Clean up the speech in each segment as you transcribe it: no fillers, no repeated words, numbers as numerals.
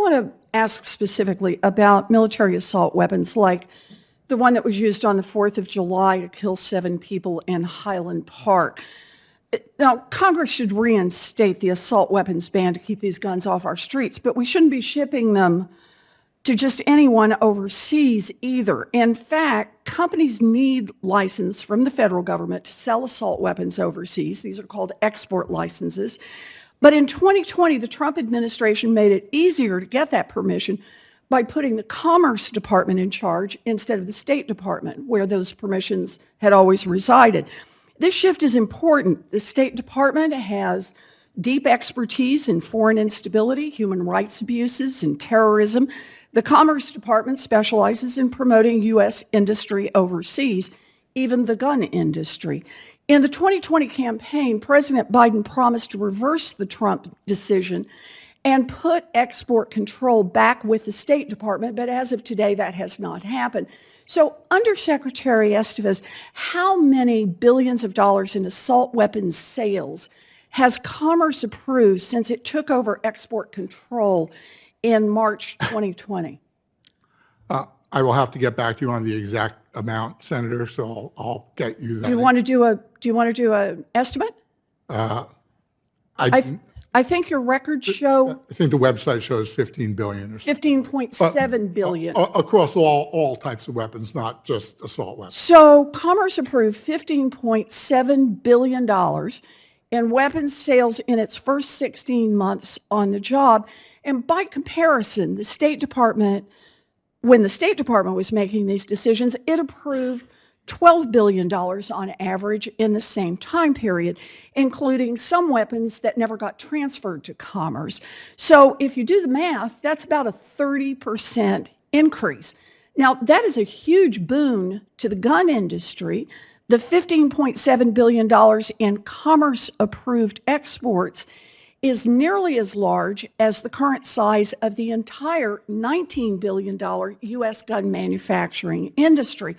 want to ask specifically about military assault weapons like the one that was used on the 4th of July to kill 7 people in Highland Park. Now, Congress should reinstate the assault weapons ban to keep these guns off our streets, but we shouldn't be shipping them to just anyone overseas either. In fact, companies need license from the federal government to sell assault weapons overseas. These are called export licenses. But in 2020, the Trump administration made it easier to get that permission by putting the Commerce Department in charge instead of the State Department, where those permissions had always resided. This shift is important. The State Department has deep expertise in foreign instability, human rights abuses, and terrorism. The Commerce Department specializes in promoting U.S. industry overseas, even the gun industry. In the 2020 campaign, President Biden promised to reverse the Trump decision and put export control back with the State Department, but as of today, that has not happened. So, Undersecretary Estevez, how many billions of dollars in assault weapons sales has Commerce approved since it took over export control in March 2020? I will have to get back to you on the exact amount, Senator. So I'll get you that. Do you want to do an estimate? I think your records show. I think the website shows 15 billion or 15.7 billion across all types of weapons, not just assault weapons. So Commerce approved $15.7 billion in weapons sales in its first 16 months on the job. And by comparison, the State Department, when the State Department was making these decisions, it approved $12 billion on average in the same time period, including some weapons that never got transferred to Commerce. So if you do the math, that's about a 30% increase. Now, that is a huge boon to the gun industry. The $15.7 billion in Commerce-approved exports is nearly as large as the current size of the entire $19 billion U.S. gun manufacturing industry.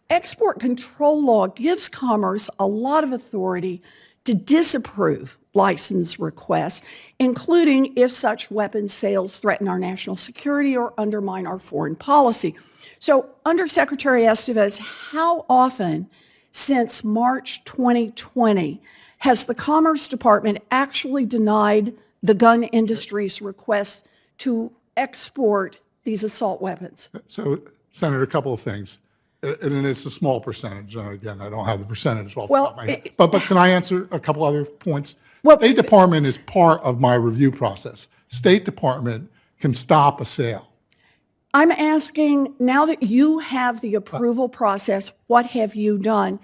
Export control law gives Commerce a lot of authority to disapprove license requests, including if such weapons sales threaten our national security or undermine our foreign policy. So, Undersecretary Estevez, how often since March 2020 has the Commerce Department actually denied the gun industry's requests to export these assault weapons? So, Senator, a couple of things. And it's a small percentage. And again, I don't have the percentage off the top of my head. But can I answer a couple other points? Well, State Department is part of my review process. State Department can stop a sale. I'm asking, now that you have the approval process, what have you done?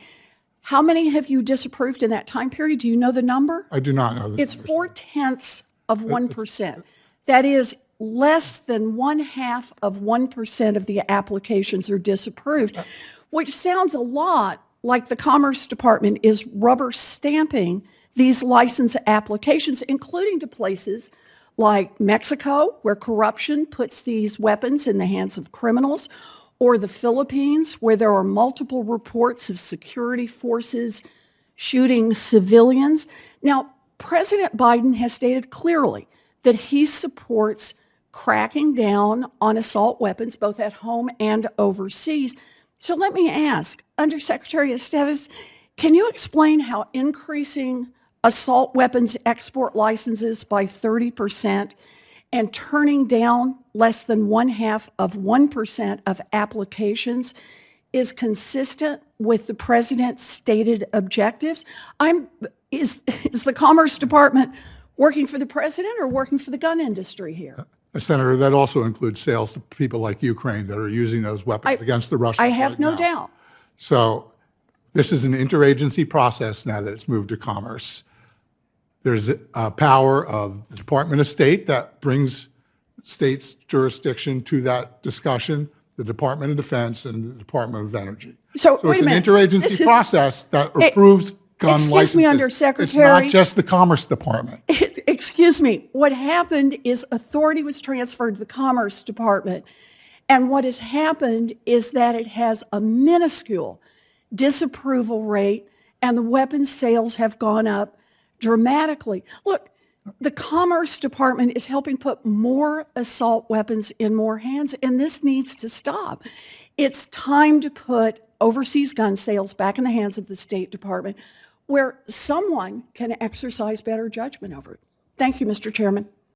How many have you disapproved in that time period? Do you know the number? I do not know the It's 0.4%. That is less than 0.5% of the applications are disapproved, which sounds a lot like the Commerce Department is rubber stamping these license applications, including to places like Mexico, where corruption puts these weapons in the hands of criminals, or the Philippines, where there are multiple reports of security forces shooting civilians. Now, President Biden has stated clearly that he supports cracking down on assault weapons, both at home and overseas. So let me ask, Undersecretary Estevez, can you explain how increasing assault weapons export licenses by 30% and turning down less than 0.5% of applications is consistent with the president's stated objectives? Is the Commerce Department working for the president or working for the gun industry here? Senator, that also includes sales to people like Ukraine that are using those weapons against the Russians. I have no doubt. So this is an interagency process now that it's moved to Commerce. There's a power of the Department of State that brings states' jurisdiction to that discussion, the Department of Defense, and the Department of Energy. So it's an interagency process that approves gun licenses. Excuse me, Undersecretary. It's not just the Commerce Department. Excuse me. What happened is authority was transferred to the Commerce Department. And what has happened is that it has a minuscule disapproval rate, and the weapons sales have gone up dramatically. Look, The Commerce Department is helping put more assault weapons in more hands, and this needs to stop. It's time to put overseas gun sales back in the hands of the State Department, where someone can exercise better judgment over it. Thank you, Mr. Chairman.